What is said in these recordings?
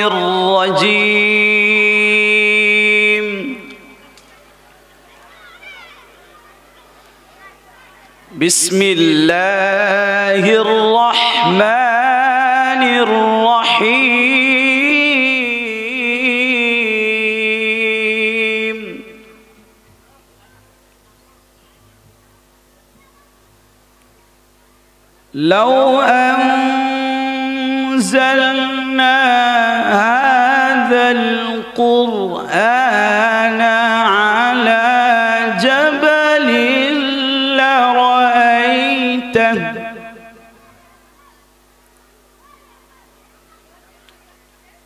الرجيم. بسم الله الرحمن الرحيم. لو أنزلنا هذا القرآن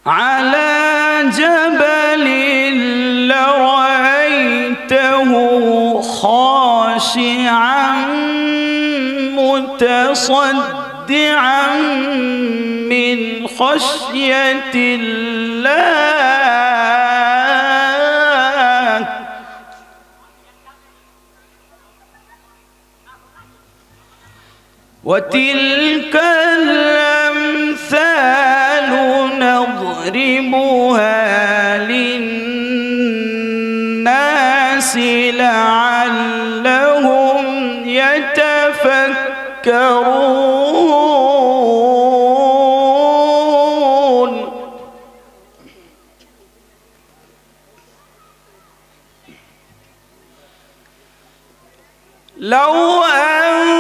على جبل لرأيته خاشعا متصدعا من خشية الله. وتلك الأمثال نضربها للناس لعلهم يتفكرون. لو أنزلنا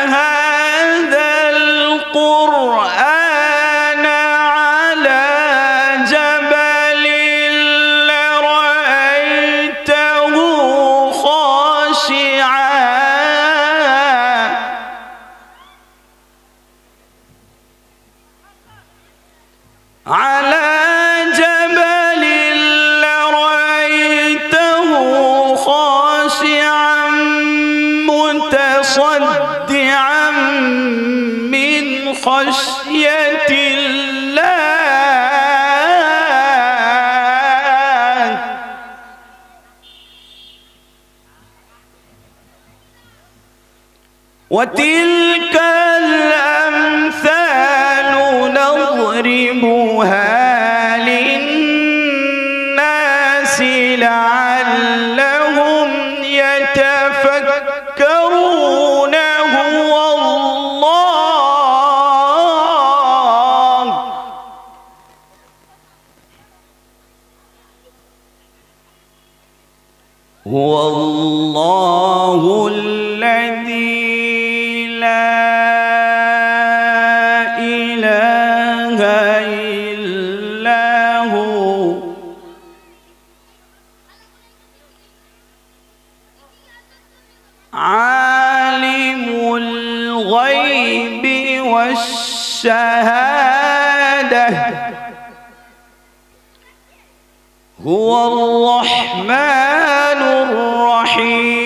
هذا القرآن على جبل لرأيته خاشعا متصدعا من خشية الله. وتلك الأمثال نضربها للناس لعلهم يتفكرون. هو الله الذي لا إله إلا هو عالم الغيب والشهادة. هو الرحمن الرحيم.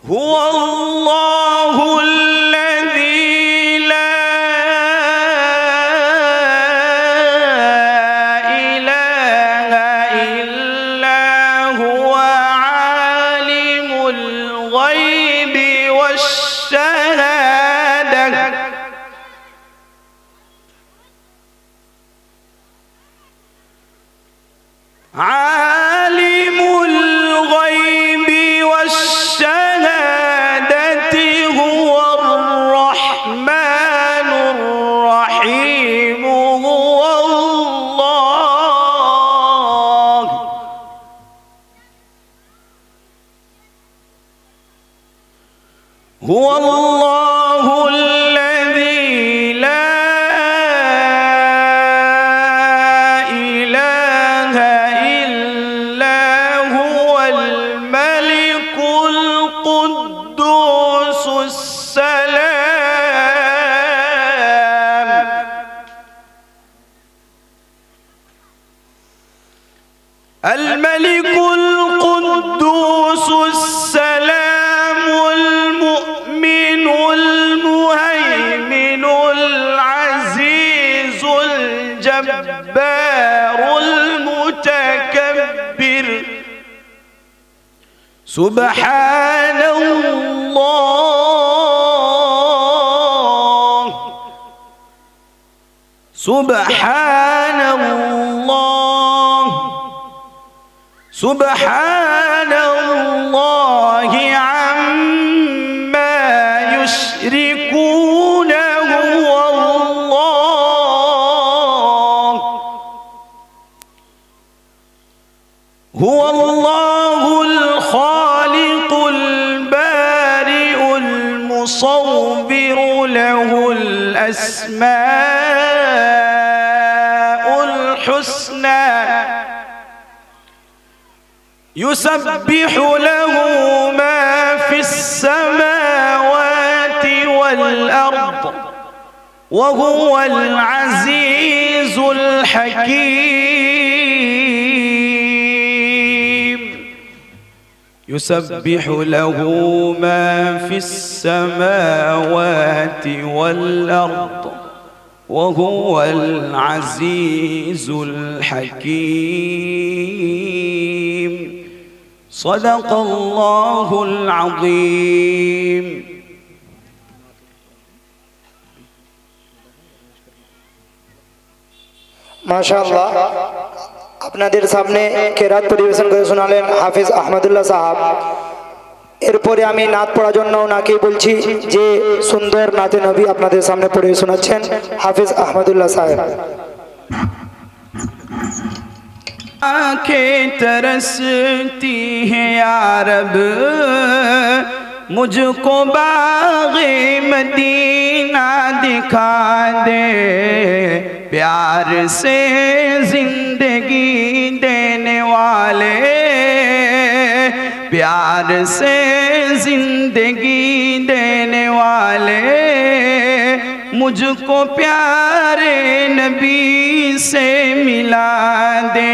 هو الله الذي لا إله إلا هو عالم الغيب والشهادة. عالم الغيب والشهادة هو الرحمن الرحيم. هو الله. هو الله الذي لا إله إلا هو الملك القدوس السلام. الملك القدوس السلام المؤمن المهيمن العزيز الجبار المتكبر सुब्हानल्लाह सुब्हानल्लाह सुब्हानल्लाहि अम्मा युश्रिकून हुवल्लाहुल खालिकुल बारिउल मुसव्विरु लहुल अस्माउल हुस्ना युसब्बिहु लहु मा फिस समावाति वल अर्द व हुवल अज़ीज़ुल हकीम युसब्बिहु लहु मा फिस समावाति वल अर्द व हुवल अज़ीज़ुल हकीम सदक़ल्लाहुल अज़ीम। माशाअल्लाह আপনাদের সামনে কেরাত পরিবেশন করে শোনালেন হাফেজ আহমদুল্লাহ সাহেব। এরপরে আমি নাত পড়ার জন্য ওনাকে বলছি যে সুন্দর নাতে নবী আপনাদের সামনে পড়ে শোনাচ্ছেন হাফেজ আহমদুল্লাহ সাহেব। आँखें तरसती हैं या रब मुझको बाग़े मदीना दिखा दे, प्यार से जिंदगी देने वाले, प्यार से जिंदगी देने वाले, मुझको प्यारे नबी से मिला दे।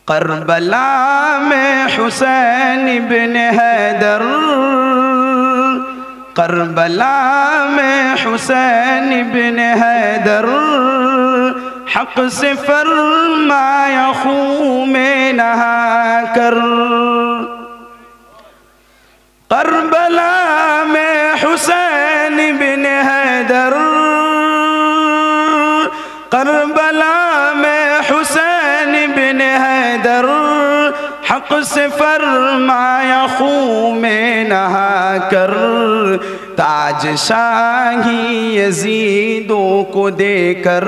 करबला में हुसैन इब्न हैदर, करबला में हुसैन इब्न हैदर हक से फरमाया खून में नहा कर। करबला में हुसैन इब्न हैदर, करबला में हुसैन इब्न हैदर हक से फरमाया खून में नहा कर। ताज शाही यजीदों को देकर,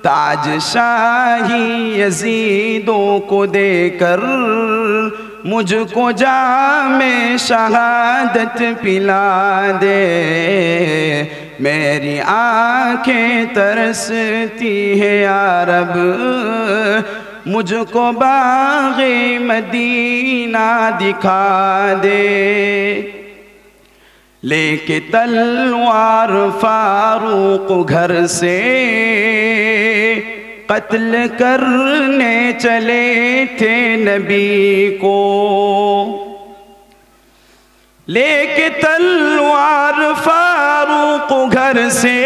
ताज शाही यजीदों को देकर मुझको जामे शहादत पिला दे। मेरी आँखें तरसती है या रब मुझको बाग़े मदीना दिखा दे। लेके तलवार फारूक घर से कत्ल करने चले थे नबी को। लेके तलवार फारूक घर से,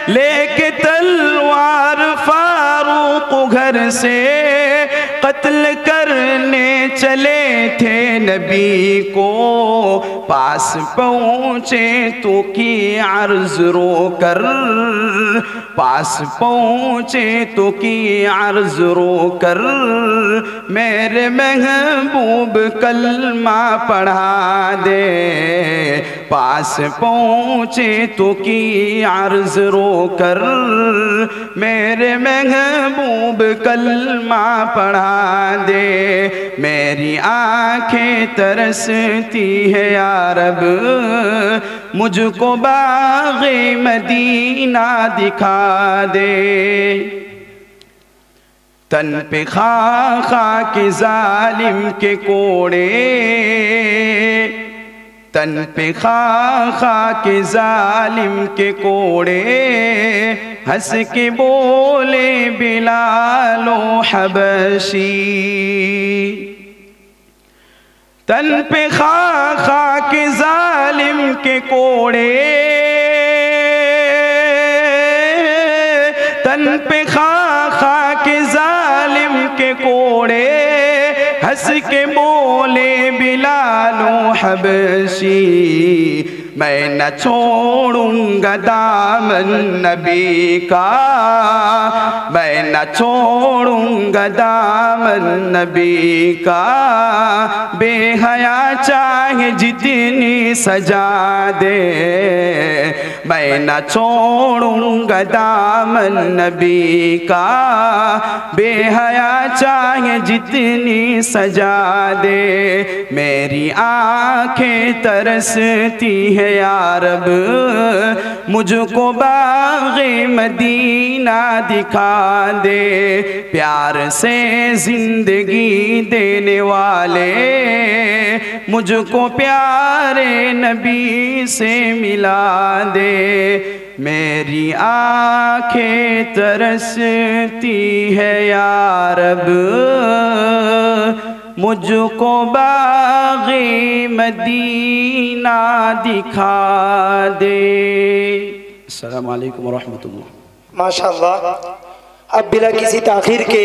लेके तलवार फारूक घर से कत्ल करने चले थे नबी को। पास पहुँचे तो की अर्ज रो कर, पास पहुँचे तो की अर्ज रो कर मेरे महबूब कलमा पढ़ा दे। पास पहुँचे तो की अर्ज रो कर मेरे महबूब कलमा पढ़ा दे। मेरी आँखें तरसती है या रब मुझको बाग़े मदीना दिखा दे। तन पे खा खा के जालिम के कोड़े, तन पे खा खा के जालिम के कोड़े हंस के बोले बिलालो हबशी। तन पे खा खा के जालिम के कोड़े, तन पे खा के जालिम के कोड़े, हंस के बोले बिलालो हबशी, मैं न छोड़ूंगा दामन नबी का, मैं न छोड़ूंगा दामन नबी का। बेहया चाहे जितनी सजा दे, मैं न छोड़ूंगा दामन नबी का। बेहया चाहे जितनी सजा दे, मेरी आंखें तरसती है या रब, मुझको बाग़े मदीना दिखा दे। प्यार से जिंदगी देने वाले, मुझको प्यारे नबी से मिला दे। मेरी आंखें तरसती है या रब, मुझको बाग़े मदीना दिखा दे। अस्सलामु अलैकुम व रहमतुल्लाह। माशाअल्लाह। अब बिला किसी ताख़ीर के